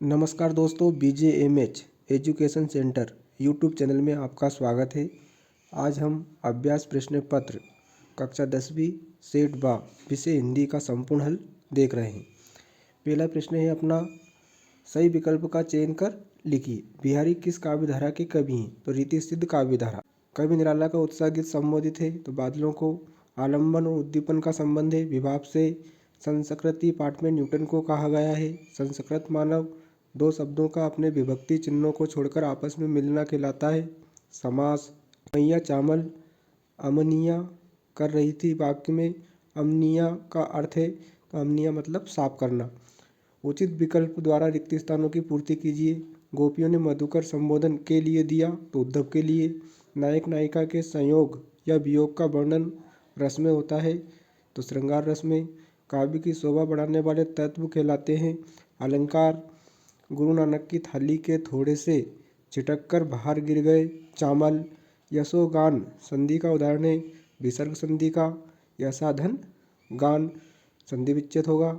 नमस्कार दोस्तों, BJMH education centre YouTube channel में आपका स्वागत है। आज हम अभ्यास प्रश्न पत्र कक्षा 10वीं सेट बा विषय हिंदी का संपूर्ण हल देख रहे हैं। पहला प्रश्न है अपना, सही विकल्प का चयन कर लिखिए। बिहारी किस काव्य धारा के कवि हैं? तो रीति सिद्ध काव्य धारा। कवि निराला का उत्साह गीत संबोधित है, तो बादलों को आलम्बन और उद्दीपन का संबंध है। विभाव से संस्कृति पाठ में न्यूटन को कहा गया है। संस्कृत मानव दो शब्दों का अपने विभक्ति चिन्हों को छोड़कर आपस में मिलना कहलाता है। समास, मैया चावल अमनिया कर रही थी, वाक्य में अमनिया का अर्थ है, तो अमनिया मतलब साफ करना। उचित विकल्प द्वारा रिक्त स्थानों की पूर्ति कीजिए। गोपियों ने मधुकर संबोधन के लिए दिया, तो उद्धव के लिए। नायक नायिका के संयोग या वियोग का वर्णन रस में होता है, तो श्रृंगार रस में। काव्य की शोभा बढ़ाने वाले तत्व कहलाते हैं अलंकार। गुरु नानक की थाली के थोड़े से छिटक कर बाहर गिर गए चावल। यशोगान संधि का उदाहरण है। विसर्ग संधि का यशाधन गान संधि विच्छेद होगा।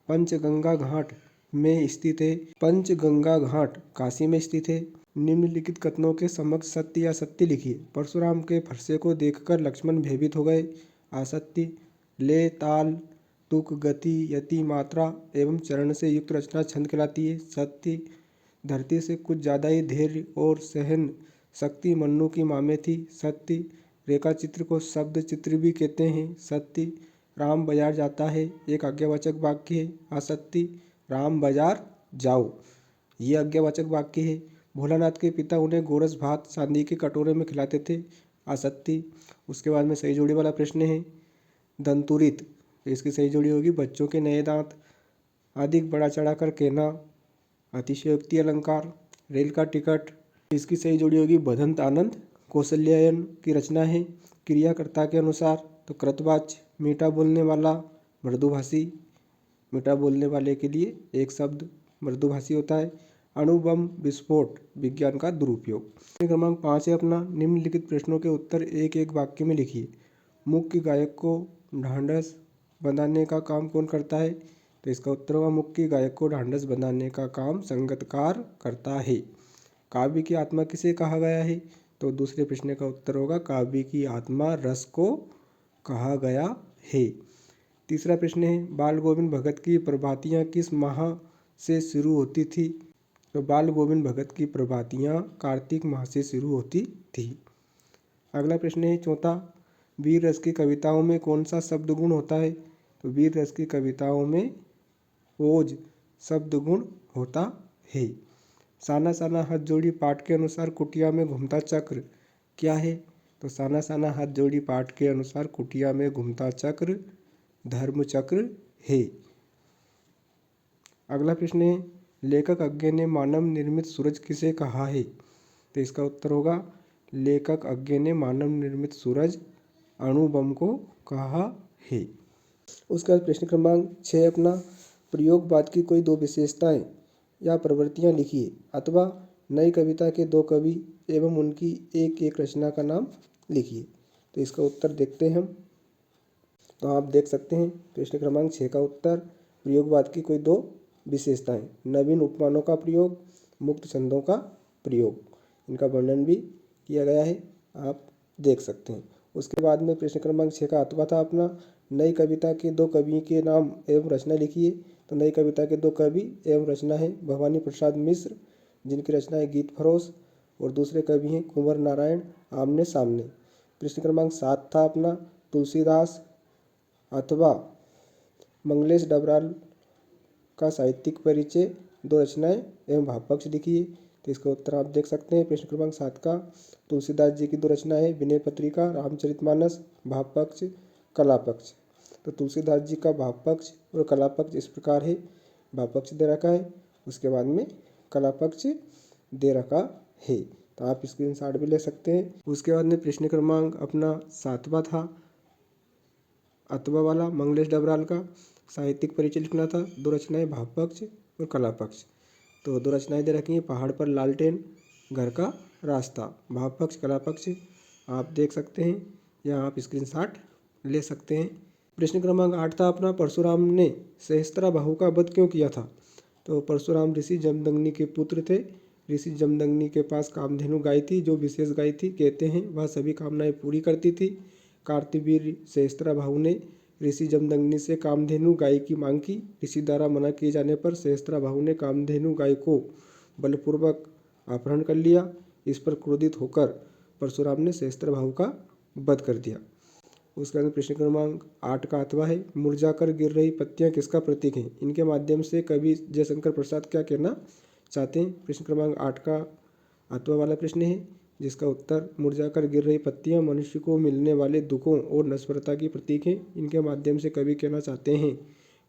पंचगंगा घाट में स्थित है। पंचगंगा घाट काशी में स्थित है। निम्नलिखित कथनों के समक्ष सत्य या सत्य लिखिए। परशुराम के फरसे को देखकर लक्ष्मण भयभीत हो गए। असत्य। ले, ताल, तुक, गति, यति, मात्रा एवं चरण से युक्त रचना छंद कहलाती है। सत्य। धरती से कुछ ज़्यादा ही धैर्य और सहन शक्ति मन्नू की माँ में थी। सत्य। रेखा चित्र को शब्द चित्र भी कहते हैं। सत्य। राम बाजार जाता है एक आज्ञावाचक वाक्य है। असत्य। राम बाजार जाओ ये आज्ञावाचक वाक्य है। भोलानाथ के पिता उन्हें गोरस भात चांदी के कटोरे में खिलाते थे। असत्य। उसके बाद में सही जोड़ी वाला प्रश्न है। दंतुरित, इसकी सही जोड़ी होगी बच्चों के नए दांत। अधिक बड़ा चढ़ा कर कहना, अतिशयोक्ति अलंकार। रेल का टिकट, इसकी सही जोड़ी होगी बदंत आनंद। कौशल्यायन की रचना है क्रियाकर्ता के अनुसार, तो कृतवाच्य। मीठा बोलने वाला मृदुभाषी, मीठा बोलने वाले के लिए एक शब्द मृदुभाषी होता है। अणुबम विस्फोट विज्ञान का दुरुपयोग। क्रमांक 5 है अपना, निम्नलिखित प्रश्नों के उत्तर एक एक वाक्य में लिखिए। मुख्य गायक को ढांढस बंधाने का काम कौन करता है? तो इसका उत्तर होगा मुख्य गायक को ढांढस बंधाने का काम संगीतकार करता है। काव्य की आत्मा किसे कहा गया है? तो दूसरे प्रश्न का उत्तर होगा काव्य की आत्मा रस को कहा गया है। तीसरा प्रश्न है, बाल गोविंद भगत की प्रभातियाँ किस माह से शुरू होती थी? तो बाल गोविंद भगत की प्रभातियाँ कार्तिक माह से शुरू होती थी। अगला प्रश्न है चौथा, वीर रस की कविताओं में कौन सा शब्द गुण होता है? तो वीर रस की कविताओं में ओज शब्द गुण होता है। साना साना हाथ जोड़ी पाठ के अनुसार कुटिया में घूमता चक्र क्या है? तो साना साना हाथ जोड़ी पाठ के अनुसार कुटिया में घूमता चक्र धर्म चक्र है। अगला प्रश्न है, लेखक अज्ञे ने मानव निर्मित सूरज किसे कहा है? तो इसका उत्तर होगा लेखक अज्ञे ने मानव निर्मित सूरज अणुबम को कहा है। उसका प्रश्न क्रमांक 6 अपना, प्रयोगवाद की कोई दो विशेषताएं या प्रवृत्तियां लिखिए अथवा नई कविता के दो कवि एवं उनकी एक एक रचना का नाम लिखिए। तो इसका उत्तर देखते हैं हम। तो आप देख सकते हैं प्रश्न क्रमांक 6 का उत्तर, प्रयोगवाद की कोई दो विशेषताएं, नवीन उपमानों का प्रयोग, मुक्त छंदों का प्रयोग, इनका वर्णन भी किया गया है, आप देख सकते हैं। उसके बाद में प्रश्न क्रमांक 6 का अथवा था अपना, नई कविता के दो कवियों के नाम एवं रचना लिखिए। तो नई कविता के दो कवि एवं रचना है भवानी प्रसाद मिश्र, जिनकी रचना है गीत फरोश, और दूसरे कवि हैं कुंवर नारायण आमने सामने। प्रश्न क्रमांक 7 था अपना, तुलसीदास अथवा मंगलेश डबराल का साहित्यिक परिचय, दो रचनाएं एवं भावपक्ष लिखिए। तो इसका उत्तर आप देख सकते हैं प्रश्न क्रमांक 7 का, तुलसीदास जी की दो रचनाएं है विनय पत्रिका, रामचरितमानस, भावपक्ष, कलापक्ष। तो तुलसीदास जी का भावपक्ष और कलापक्ष इस प्रकार है, भावपक्ष दे रखा है, उसके बाद में कलापक्ष दे रखा है। तो आप स्क्रीनशॉट भी ले सकते हैं। उसके बाद में प्रश्न क्रमांक अपना 7वां था अथवा वाला, मंगलेश डबराल का साहित्यिक परिचय लिखना था, दो रचनाएं भावपक्ष और कलापक्ष। तो दो रचनाएं दे रखी हैं, पहाड़ पर लालटेन, घर का रास्ता, भावपक्ष कलापक्ष आप देख सकते हैं, या आप स्क्रीनशॉट ले सकते हैं। प्रश्न क्रमांक 8 था अपना, परशुराम ने सहस्त्राबाहु का वध क्यों किया था? तो परशुराम ऋषि जमदग्नि के पुत्र थे। ऋषि जमदग्नि के पास कामधेनु गाय थी, जो विशेष गाय थी। कहते हैं वह सभी कामनाएं पूरी करती थी। कार्तवीर्य सहस्त्रबाहु ने ऋषि जमदग्नि से कामधेनु गाय की मांग की। ऋषि द्वारा मना किए जाने पर सहस्त्रबाहु ने कामधेनु गाय को बलपूर्वक अपहरण कर लिया। इस पर क्रोधित होकर परशुराम ने सहस्त्रबाहु का वध कर दिया। उसके बाद प्रश्न क्रमांक 8 का अथवा है, मुरझाकर गिर रही पत्तियां किसका प्रतीक हैं? इनके माध्यम से कवि जयशंकर प्रसाद क्या कहना चाहते हैं? प्रश्न क्रमांक 8 का अथवा वाला प्रश्न है, जिसका उत्तर मुरझाकर गिर रही पत्तियां मनुष्य को मिलने वाले दुखों और नश्वरता की प्रतीक हैं। इनके माध्यम से कवि कहना चाहते हैं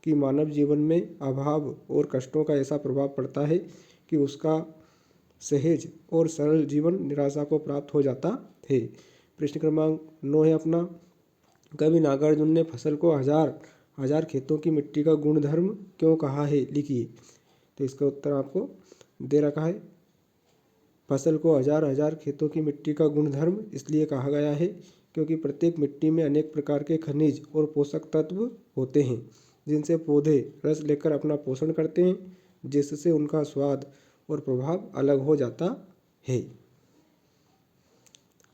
कि मानव जीवन में अभाव और कष्टों का ऐसा प्रभाव पड़ता है कि उसका सहज और सरल जीवन निराशा को प्राप्त हो जाता है। प्रश्न क्रमांक 9 है अपना, कवि नागार्जुन ने फसल को हजार हजार खेतों की मिट्टी का गुणधर्म क्यों कहा है? लिखिए। तो इसका उत्तर आपको दे रखा है। फसल को हजार हजार खेतों की मिट्टी का गुणधर्म इसलिए कहा गया है क्योंकि प्रत्येक मिट्टी में अनेक प्रकार के खनिज और पोषक तत्व होते हैं, जिनसे पौधे रस लेकर अपना पोषण करते हैं, जिससे उनका स्वाद और प्रभाव अलग हो जाता है।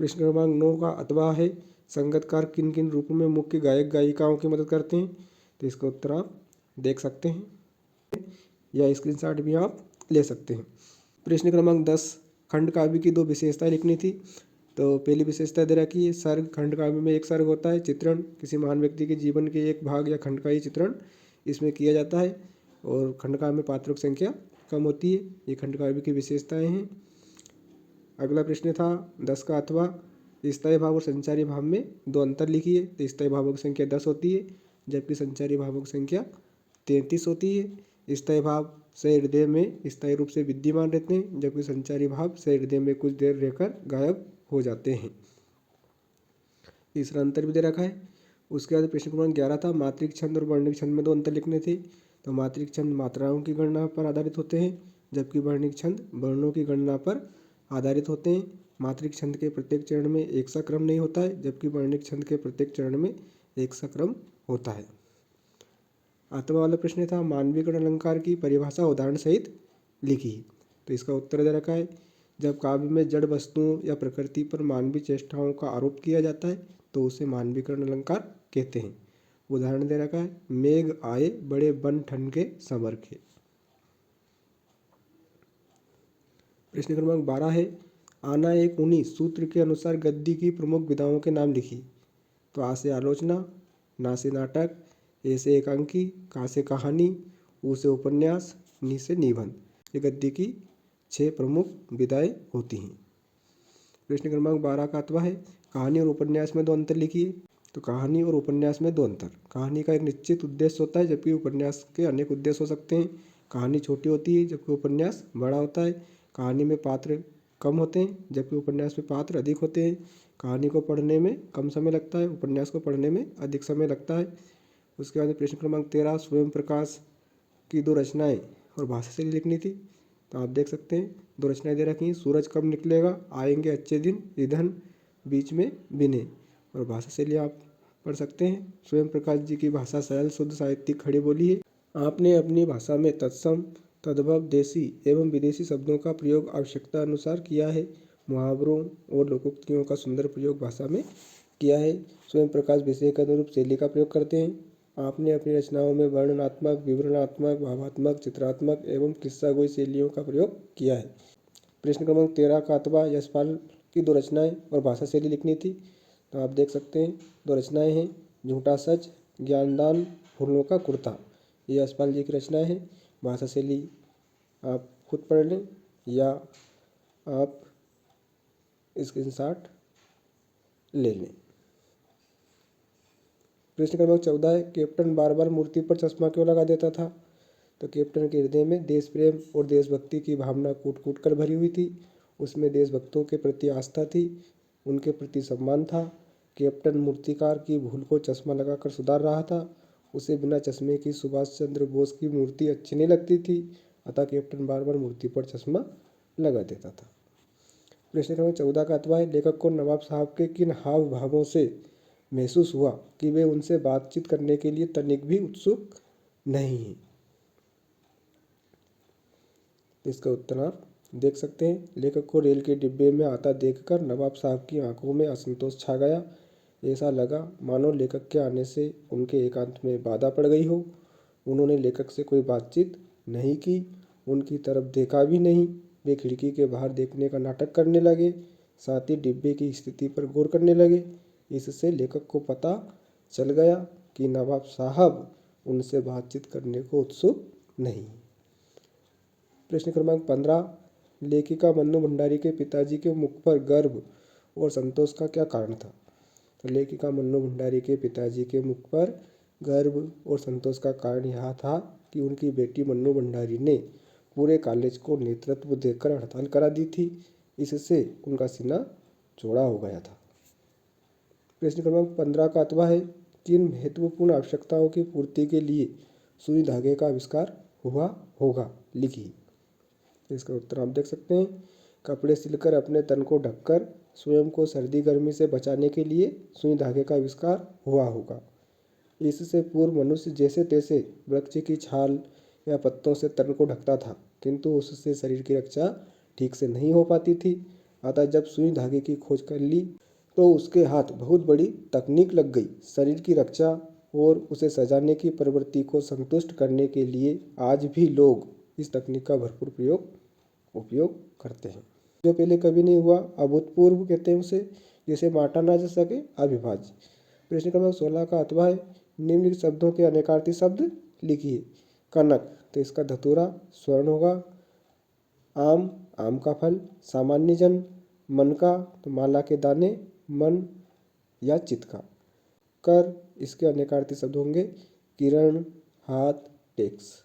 प्रश्न क्रमांक 9 का अथवा है, संगीतकार किन किन रूपों में मुख्य गायक गायिकाओं की मदद करते हैं? तो इसका उत्तर आप देख सकते हैं या स्क्रीनशॉट भी आप ले सकते हैं। प्रश्न क्रमांक 10, खंड काव्य की 2 विशेषताएं लिखनी थी। तो पहली विशेषता दे रखी है सर्ग। खंड काव्य में एक सर्ग होता है। चित्रण, किसी महान व्यक्ति के जीवन के एक भाग या खंड का ही चित्रण इसमें किया जाता है। और खंड काव्य में पात्रों की संख्या कम होती है। ये खंड काव्य की विशेषताएं हैं। अगला प्रश्न था 10 का अथवा, स्थायी भाव और संचारी भाव में 2 अंतर लिखिए। तो स्थायी भावों की संख्या 10 होती है, जबकि संचारी भावों की संख्या 33 होती है। स्थायी भाव से हृदय में स्थायी रूप से विद्यमान रहते हैं, जबकि संचारी भाव से हृदय में कुछ देर रहकर गायब हो जाते हैं। तीसरा अंतर भी दे रखा है। उसके बाद प्रश्न क्रमांक 11 था, मात्रिक छंद और वर्णिक छंद में 2 अंतर लिखने थे। तो मात्रिक छंद मात्राओं की गणना पर आधारित होते हैं, जबकि वर्णिक छंद वर्णों की गणना पर आधारित होते हैं। मात्रिक छंद के प्रत्येक चरण में एक सा क्रम नहीं होता है, जबकि वर्णिक छंद के प्रत्येक चरण में एक सा क्रम होता है। अथवा वाला प्रश्न था, मानवीकरण अलंकार की परिभाषा उदाहरण सहित लिखी। तो इसका उत्तर दे रखा है, जब काव्य में जड़ वस्तुओं या प्रकृति पर मानवीय चेष्टाओं का आरोप किया जाता है तो उसे मानवीकरण अलंकार कहते हैं। उदाहरण दे रखा है, मेघ आए बड़े बन ठन के समरखे। प्रश्न क्रमांक 12 है, आना एक उन्हीं सूत्र के अनुसार गद्य की प्रमुख विधाओं के नाम लिखिए। तो आ से आलोचना, ना से नाटक, ए से एकांकी, का से कहानी, ऊ से उपन्यास, नी से निबंध। ये गद्य की 6 प्रमुख विधाएं होती हैं। प्रश्न क्रमांक 12 का अथवा है, कहानी और उपन्यास में 2 अंतर लिखिए। तो कहानी और उपन्यास में 2 अंतर, कहानी का एक निश्चित उद्देश्य होता है, जबकि उपन्यास के अनेक उद्देश्य हो सकते हैं। कहानी छोटी होती है, जबकि उपन्यास बड़ा होता है। कहानी में पात्र कम होते हैं, जबकि उपन्यास में पात्र अधिक होते हैं। कहानी को पढ़ने में कम समय लगता है, उपन्यास को पढ़ने में अधिक समय लगता है। उसके बाद प्रश्न क्रमांक 13, स्वयं प्रकाश की 2 रचनाएं और भाषा शैली लिखनी थी। तो आप देख सकते हैं 2 रचनाएं दे रखी हैं, सूरज कब निकलेगा, आएंगे अच्छे दिन, ईंधन बीच में बिने। और भाषा शैली आप पढ़ सकते हैं, स्वयं प्रकाश जी की भाषा सरल शुद्ध साहित्यिक खड़ी बोली है। आपने अपनी भाषा में तत्सम तद्भव देशी एवं विदेशी शब्दों का प्रयोग आवश्यकता अनुसार किया है। मुहावरों और लोकोक्तियों का सुंदर प्रयोग भाषा में किया है। स्वयं प्रकाश विषय के अनुरूप शैली का प्रयोग करते हैं। आपने अपनी रचनाओं में वर्णनात्मक, विवरणात्मक, भावात्मक, चित्रात्मक एवं किस्सागोई शैलियों का प्रयोग किया है। प्रश्न क्रमांक 13 का अथवा, यशपाल की 2 रचनाएं और भाषा शैली लिखनी थी। तो आप देख सकते हैं 2 रचनाएं हैं, झूठा सच, ज्ञानदान, फूलों का कुर्ता। ये यशपाल जी की रचनाएं हैं। भाषा शैली आप खुद पढ़ लें या आप स्क्रीनशॉट ले लें। प्रश्न क्रमांक 14 है, कैप्टन बार बार मूर्ति पर चश्मा क्यों लगा देता था? तो कैप्टन के हृदय में देश प्रेम और देशभक्ति की भावना कूट कूट कर भरी हुई थी। उसमें देशभक्तों के प्रति आस्था थी, उनके प्रति सम्मान था। कैप्टन मूर्तिकार की भूल को चश्मा लगाकर सुधार रहा था। उसे बिना चश्मे की सुभाष चंद्र बोस की मूर्ति अच्छी नहीं लगती थी, अतः कैप्टन बार बार मूर्ति पर चश्मा लगा देता था। प्रश्न क्रमांक 14 का अथवा है, लेखक को नवाब साहब के किन हाव भावों से महसूस हुआ कि वे उनसे बातचीत करने के लिए तनिक भी उत्सुक नहीं हैं? तो इसका उत्तर आप देख सकते हैं। लेखक को रेल के डिब्बे में आता देखकर नवाब साहब की आंखों में असंतोष छा गया। ऐसा लगा मानो लेखक के आने से उनके एकांत में बाधा पड़ गई हो। उन्होंने लेखक से कोई बातचीत नहीं की, उनकी तरफ देखा भी नहीं। वे खिड़की के बाहर देखने का नाटक करने लगे, साथ ही डिब्बे की स्थिति पर गौर करने लगे। इससे लेखक को पता चल गया कि नवाब साहब उनसे बातचीत करने को उत्सुक नहीं। प्रश्न क्रमांक 15, लेखिका मन्नू भंडारी के पिताजी के मुख पर गर्व और संतोष का क्या कारण था? तो लेखिका मन्नू भंडारी के पिताजी के मुख पर गर्व और संतोष का कारण यह था कि उनकी बेटी मन्नू भंडारी ने पूरे कॉलेज को नेतृत्व देकर हड़ताल करा दी थी। इससे उनका सीना चौड़ा हो गया था। प्रश्न क्रमांक 15 का अथवा है, किन महत्वपूर्ण आवश्यकताओं की पूर्ति के लिए सुई धागे का आविष्कार हुआ होगा? लिखिए। इसका उत्तर आप देख सकते हैं। कपड़े सिलकर अपने तन को ढककर स्वयं को सर्दी गर्मी से बचाने के लिए सुई धागे का आविष्कार हुआ होगा। इससे पूर्व मनुष्य जैसे तैसे वृक्ष की छाल या पत्तों से तन को ढकता था, किंतु उससे शरीर की रक्षा ठीक से नहीं हो पाती थी। अतः जब सुई धागे की खोज कर ली तो उसके हाथ बहुत बड़ी तकनीक लग गई। शरीर की रक्षा और उसे सजाने की प्रवृत्ति को संतुष्ट करने के लिए आज भी लोग इस तकनीक का भरपूर उपयोग करते हैं। जो पहले कभी नहीं हुआ, अभूतपूर्व कहते हैं उसे, जिसे बांटा ना जा सके, अविभाज्य। प्रश्न क्रमांक 16 का अथवा है, निम्नलिखित शब्दों के अनेकार्थी शब्द लिखिए। कनक, तो इसका धतूरा स्वर्ण होगा। आम, आम का फल। सामान्य जन, मन का, तो माला के दाने, मन या चित्त का। कर, इसके अनेकार्थी शब्द होंगे किरण, हाथ, टैक्स।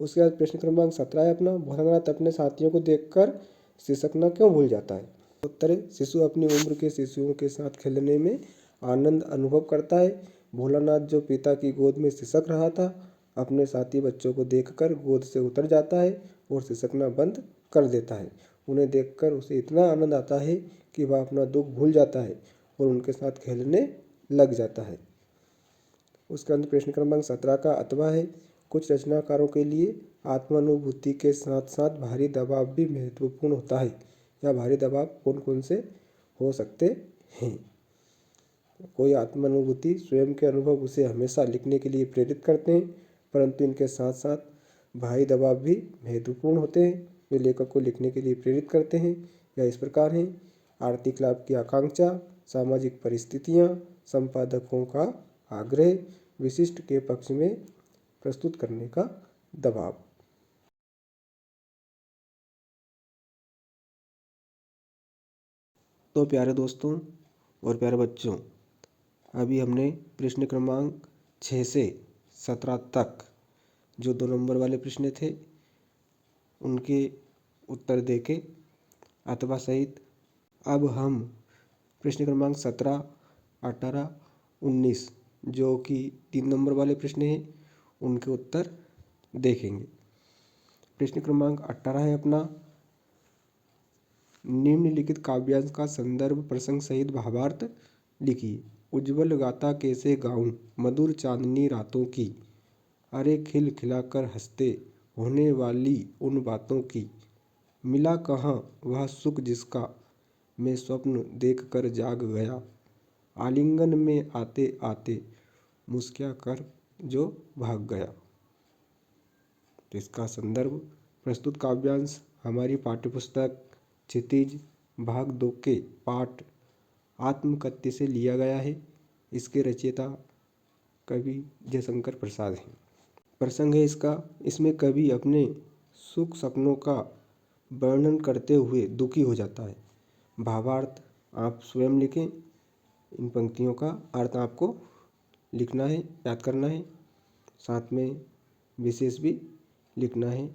उसके बाद प्रश्न क्रमांक 17 है अपना, भोलानाथ अपने साथियों को देखकर सिसकना क्यों भूल जाता है? उत्तर है, शिशु अपनी उम्र के शिशुओं के साथ खेलने में आनंद अनुभव करता है। भोलानाथ जो पिता की गोद में सिसक रहा था, अपने साथी बच्चों को देखकर गोद से उतर जाता है और सिसकना बंद कर देता है। उन्हें देखकर उसे इतना आनंद आता है कि वह अपना दुख भूल जाता है और उनके साथ खेलने लग जाता है। उसके अंदर प्रश्न क्रमांक 17 का अथवा है, कुछ रचनाकारों के लिए आत्मानुभूति के साथ साथ भारी दबाव भी महत्वपूर्ण होता है। या भारी दबाव कौन कौन से हो सकते हैं? कोई आत्मानुभूति स्वयं के अनुभव उसे हमेशा लिखने के लिए प्रेरित करते हैं, परंतु इनके साथ साथ भारी दबाव भी महत्वपूर्ण होते हैं जो लेखक को लिखने के लिए प्रेरित करते हैं। या इस प्रकार हैं, आर्थिक लाभ की आकांक्षा, सामाजिक परिस्थितियाँ, संपादकों का आग्रह, विशिष्ट के पक्ष में प्रस्तुत करने का दबाव। तो प्यारे दोस्तों और प्यारे बच्चों, अभी हमने प्रश्न क्रमांक 6 से 17 तक जो 2 नंबर वाले प्रश्न थे उनके उत्तर देके अथवा सहित अब हम प्रश्न क्रमांक 17, 18, 19 जो कि 3 नंबर वाले प्रश्न हैं उनके उत्तर देखेंगे। प्रश्न क्रमांक 18 है अपना, निम्नलिखित काव्यांश का संदर्भ प्रसंग सहित भावार्थ लिखिए। उज्ज्वल गाथा कैसे गाऊं मधुर चांदनी रातों की, अरे खिल खिलाकर हंसते होने वाली उन बातों की, मिला कहाँ वह सुख जिसका मैं स्वप्न देख कर जाग गया, आलिंगन में आते आते मुस्कुरा कर जो भाग गया। तो इसका संदर्भ प्रस्तुत काव्यांश हमारी पाठ्यपुस्तक क्षितिज भाग 2 के पाठ आत्मकथ्य से लिया गया है। इसके रचयिता कवि जयशंकर प्रसाद हैं। प्रसंग है इसका, इसमें कवि अपने सुख सपनों का वर्णन करते हुए दुखी हो जाता है। भावार्थ आप स्वयं लिखें, इन पंक्तियों का अर्थ आपको लिखना है, याद करना है, साथ में विशेष भी लिखना है।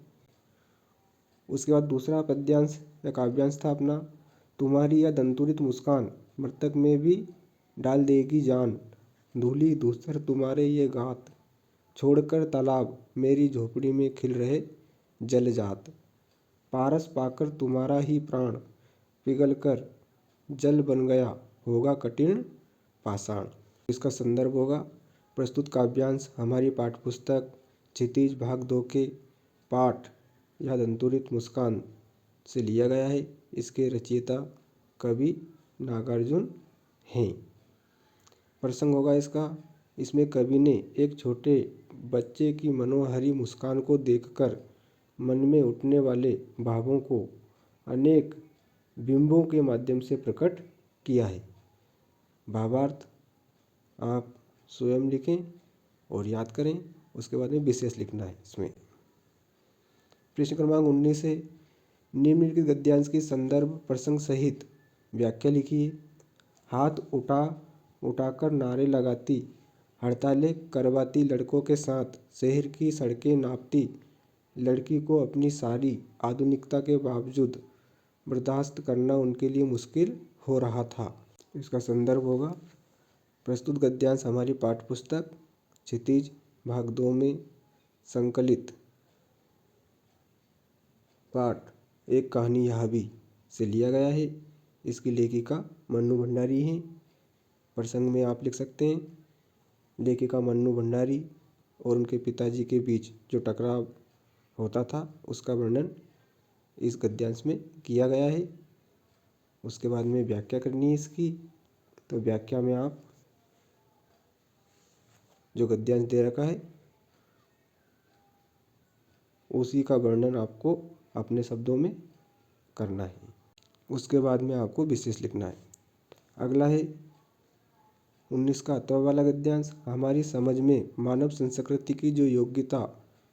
उसके बाद दूसरा पद्यांश या काव्यांश था अपना, तुम्हारी यह दंतुरित मुस्कान मृतक में भी डाल देगी जान, धूली धूसर तुम्हारे ये गात, छोड़कर तालाब मेरी झोपड़ी में खिल रहे जल जात, पारस पाकर तुम्हारा ही प्राण पिघल कर जल बन गया होगा कठिन पाषाण। इसका संदर्भ होगा प्रस्तुत काव्यांश हमारी पाठ्यपुस्तक क्षितिज भाग 2 के पाठ यह दंतुरित मुस्कान से लिया गया है। इसके रचयिता कवि नागार्जुन हैं। प्रसंग होगा इसका, इसमें कवि ने एक छोटे बच्चे की मनोहरी मुस्कान को देखकर मन में उठने वाले भावों को अनेक बिंबों के माध्यम से प्रकट किया है। भावार्थ आप स्वयं लिखें और याद करें, उसके बाद में विशेष लिखना है इसमें। प्रश्न क्रमांक 19 है, निम्नलिखित गद्यांश की संदर्भ प्रसंग सहित व्याख्या लिखिए। हाथ उठाकर नारे लगाती, हड़तालें करवाती लड़कों के साथ शहर की सड़कें नापती लड़की को अपनी सारी आधुनिकता के बावजूद बर्दाश्त करना उनके लिए मुश्किल हो रहा था। इसका संदर्भ होगा, प्रस्तुत गद्यांश हमारी पाठ्यपुस्तक क्षितिज भाग 2 में संकलित पाठ एक कहानी यह भी से लिया गया है। इसकी लेखिका मन्नू भंडारी हैं। प्रसंग में आप लिख सकते हैं, लेखिका मन्नू भंडारी और उनके पिताजी के बीच जो टकराव होता था उसका वर्णन इस गद्यांश में किया गया है। उसके बाद में व्याख्या करनी है इसकी। तो व्याख्या में आप जो गद्यांश दे रखा है उसी का वर्णन आपको अपने शब्दों में करना है। उसके बाद में आपको विशेष लिखना है। अगला है 19 का अथवा वाला गद्यांश। हमारी समझ में मानव संस्कृति की जो योग्यता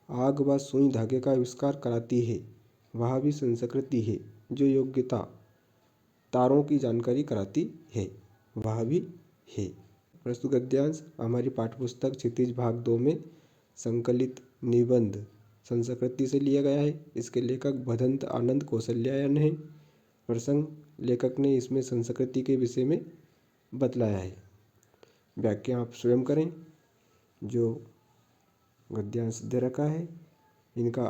आग व सुई धागे का आविष्कार कराती है वह भी संस्कृति है। जो योग्यता तारों की जानकारी कराती है वह भी है। प्रस्तुत गद्यांश हमारी पाठ्यपुस्तक क्षितिज भाग 2 में संकलित निबंध संस्कृति से लिया गया है। इसके लेखक भदंत आनंद कौशल्यायन हैं। प्रसंग लेखक ने इसमें संस्कृति के विषय में बतलाया है। व्याख्या आप स्वयं करें। जो गद्यांश दे रखा है इनका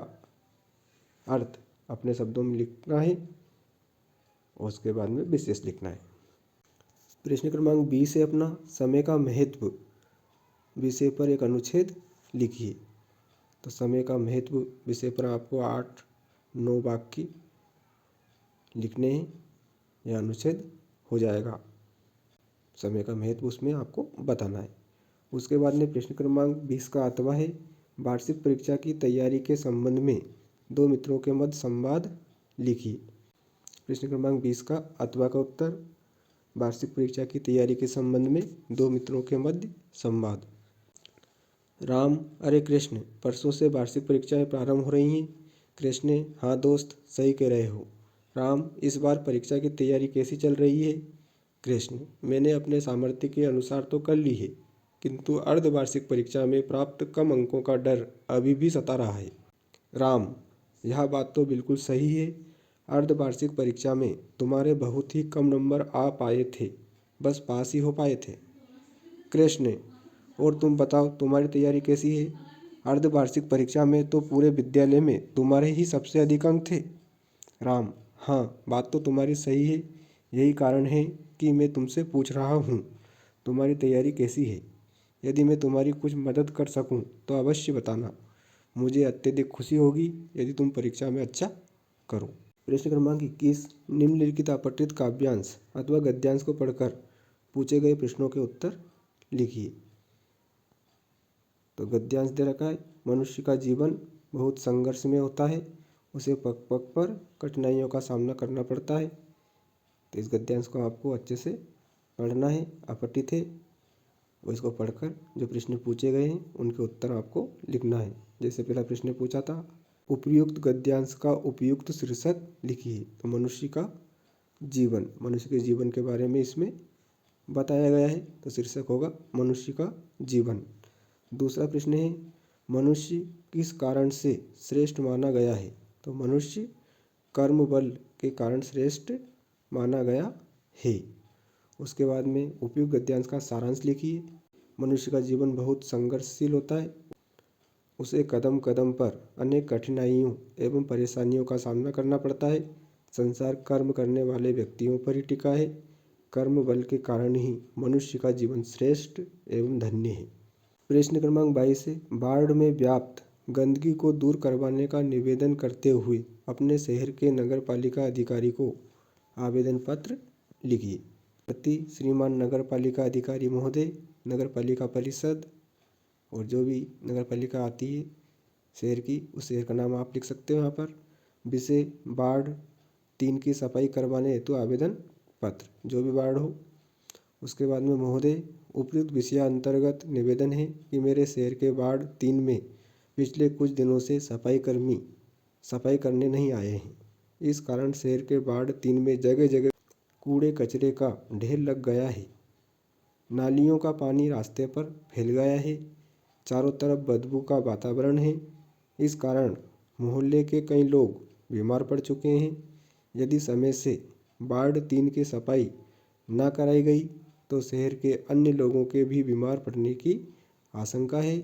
अर्थ अपने शब्दों में लिखना है और उसके बाद में विशेष लिखना है। प्रश्न क्रमांक 20 है अपना, समय का महत्व विषय पर एक अनुच्छेद लिखिए। तो समय का महत्व विषय पर आपको 8-9 वाक्य लिखने हैं। यह अनुच्छेद हो जाएगा। समय का महत्व उसमें आपको बताना है। उसके बाद में प्रश्न क्रमांक 20 का अथवा है, वार्षिक परीक्षा की तैयारी के संबंध में दो मित्रों के मध्य संवाद लिखिए। प्रश्न क्रमांक 20 का अथवा का उत्तर, वार्षिक परीक्षा की तैयारी के संबंध में दो मित्रों के मध्य संवाद। राम, अरे कृष्ण, परसों से वार्षिक परीक्षाएं प्रारंभ हो रही हैं। कृष्ण, हाँ दोस्त, सही कह रहे हो। राम, इस बार परीक्षा की तैयारी कैसी चल रही है? कृष्ण, मैंने अपने सामर्थ्य के अनुसार तो कर ली है, किंतु अर्धवार्षिक परीक्षा में प्राप्त कम अंकों का डर अभी भी सता रहा है। राम, यह बात तो बिल्कुल सही है। अर्धवार्षिक परीक्षा में तुम्हारे बहुत ही कम नंबर आ पाए थे, बस पास ही हो पाए थे। कृष्ण, और तुम बताओ, तुम्हारी तैयारी कैसी है? अर्धवार्षिक परीक्षा में तो पूरे विद्यालय में तुम्हारे ही सबसे अधिक अंक थे। राम, हाँ, बात तो तुम्हारी सही है। यही कारण है कि मैं तुमसे पूछ रहा हूँ, तुम्हारी तैयारी कैसी है? यदि मैं तुम्हारी कुछ मदद कर सकूँ तो अवश्य बताना। मुझे अत्यधिक खुशी होगी यदि तुम परीक्षा में अच्छा करो। प्रश्न क्रमांक 21, निम्नलिखित अपठित काव्यांश अथवा गद्यांश को पढ़कर पूछे गए प्रश्नों के उत्तर लिखिए। तो गद्यांश दे रखा है, मनुष्य का जीवन बहुत संघर्ष में होता है, उसे पग पग पर कठिनाइयों का सामना करना पड़ता है। तो इस गद्यांश को आपको अच्छे से पढ़ना है। अपठित है और इसको पढ़कर जो प्रश्न पूछे गए हैं उनके उत्तर आपको लिखना है। जैसे पहला प्रश्न पूछा था, उपयुक्त गद्यांश का उपयुक्त शीर्षक लिखिए। तो मनुष्य का जीवन, मनुष्य के जीवन के बारे में इसमें बताया गया है, तो शीर्षक होगा मनुष्य का जीवन। दूसरा प्रश्न है, मनुष्य किस कारण से श्रेष्ठ माना गया है? तो मनुष्य कर्म बल के कारण श्रेष्ठ माना गया है। उसके बाद में उपयुक्त गद्यांश का सारांश लिखिए। मनुष्य का जीवन बहुत संघर्षशील होता है, उसे कदम कदम पर अनेक कठिनाइयों एवं परेशानियों का सामना करना पड़ता है। संसार कर्म करने वाले व्यक्तियों पर ही टिका है। कर्म बल के कारण ही मनुष्य का जीवन श्रेष्ठ एवं धन्य है। प्रश्न क्रमांक 22 है, बाढ़ में व्याप्त गंदगी को दूर करवाने का निवेदन करते हुए अपने शहर के नगर पालिका अधिकारी को आवेदन पत्र लिखिए। प्रति श्रीमान नगर पालिका अधिकारी महोदय, नगर पालिका परिषद और जो भी नगर पालिका आती है शहर की, उस शहर का नाम आप लिख सकते हो यहाँ पर। विषय वार्ड 3 की सफाई करवाने हेतु आवेदन पत्र, जो भी वार्ड हो। उसके बाद में महोदय, उपयुक्त विषय अंतर्गत निवेदन है कि मेरे शहर के वार्ड 3 में पिछले कुछ दिनों से सफाई कर्मी सफाई करने नहीं आए हैं। इस कारण शहर के वार्ड 3 में जगह जगह कूड़े कचरे का ढेर लग गया है। नालियों का पानी रास्ते पर फैल गया है। चारों तरफ बदबू का वातावरण है। इस कारण मोहल्ले के कई लोग बीमार पड़ चुके हैं। यदि समय से वार्ड 3 की सफाई ना कराई गई तो शहर के अन्य लोगों के भी बीमार पड़ने की आशंका है।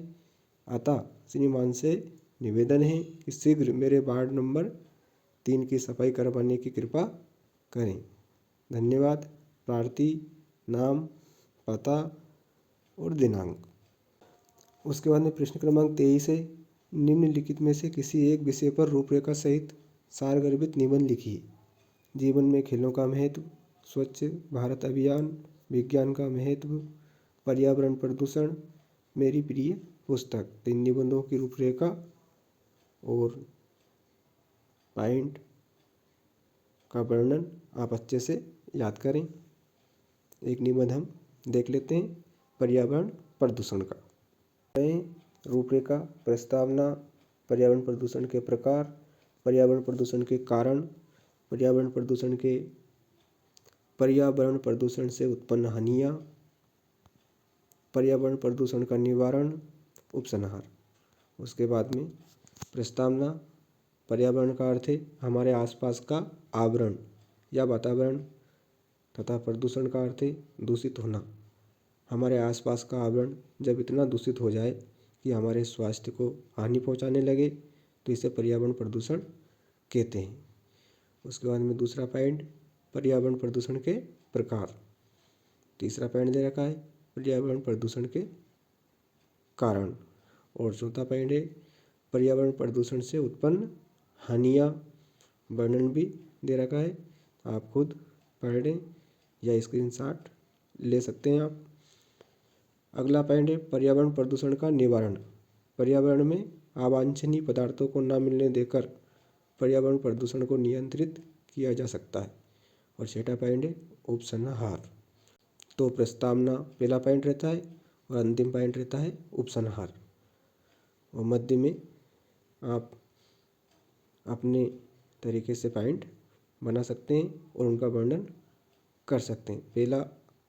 अतः श्रीमान से निवेदन है कि शीघ्र मेरे वार्ड नंबर 3 की सफाई करवाने की कृपा करें। धन्यवाद। प्रार्थी, नाम, पता और दिनांक। उसके बाद में प्रश्न क्रमांक 23 है, निम्नलिखित में से किसी एक विषय पर रूपरेखा सहित सारगर्भित निबंध लिखिए। जीवन में खेलों का महत्व, स्वच्छ भारत अभियान, विज्ञान का महत्व, पर्यावरण प्रदूषण, मेरी प्रिय पुस्तक। 3 निबंधों की रूपरेखा और पॉइंट का वर्णन आप अच्छे से याद करें। एक निबंध हम देख लेते हैं, पर्यावरण प्रदूषण का। रूपरेखा, प्रस्तावना, पर्यावरण प्रदूषण के प्रकार, पर्यावरण प्रदूषण के कारण, पर्यावरण प्रदूषण से उत्पन्न हानियाँ, पर्यावरण प्रदूषण का निवारण, उपसंहार। उसके बाद में प्रस्तावना, पर्यावरण का अर्थ है हमारे आसपास का आवरण या वातावरण, तथा प्रदूषण का अर्थ है दूषित होना। हमारे आसपास का आवरण जब इतना दूषित हो जाए कि हमारे स्वास्थ्य को हानि पहुंचाने लगे तो इसे पर्यावरण प्रदूषण कहते हैं। उसके बाद में दूसरा पॉइंट, पर्यावरण प्रदूषण के प्रकार। तीसरा पॉइंट दे रखा है पर्यावरण प्रदूषण के कारण। और चौथा पॉइंट है पर्यावरण प्रदूषण से उत्पन्न हानियाँ, वर्णन भी दे रखा है, आप खुद पढ़ लें या स्क्रीनशॉट ले सकते हैं आप। अगला पॉइंट है पर्यावरण प्रदूषण का निवारण। पर्यावरण में अवांछनीय पदार्थों को न मिलने देकर पर्यावरण प्रदूषण को नियंत्रित किया जा सकता है। और छठा पॉइंट है उपसंहार। तो प्रस्तावना पहला पॉइंट रहता है और अंतिम पॉइंट रहता है उपसंहार। और मध्य में आप अपने तरीके से पॉइंट बना सकते हैं और उनका वर्णन कर सकते हैं। पहला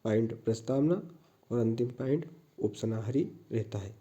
पॉइंट प्रस्तावना और अंतिम पॉइंट उपसंहारी रहता है।